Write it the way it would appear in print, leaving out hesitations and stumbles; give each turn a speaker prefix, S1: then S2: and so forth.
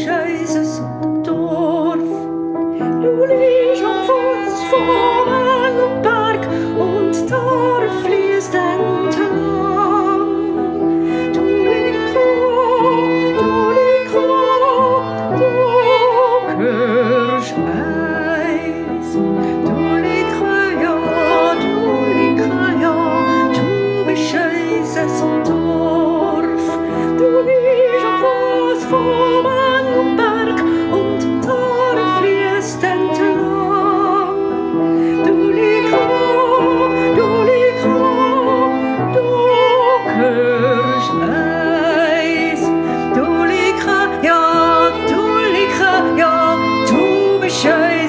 S1: Scheißes und Dorf. Du liegst am Fuß vom engen Berg und da fließt entlang. Du hörst Eis. Du bist Scheißes und Dorf. Du liegst am Fuß vom engen Berg und da fließt entlang. Du hörst Eis. Du bist Scheißes.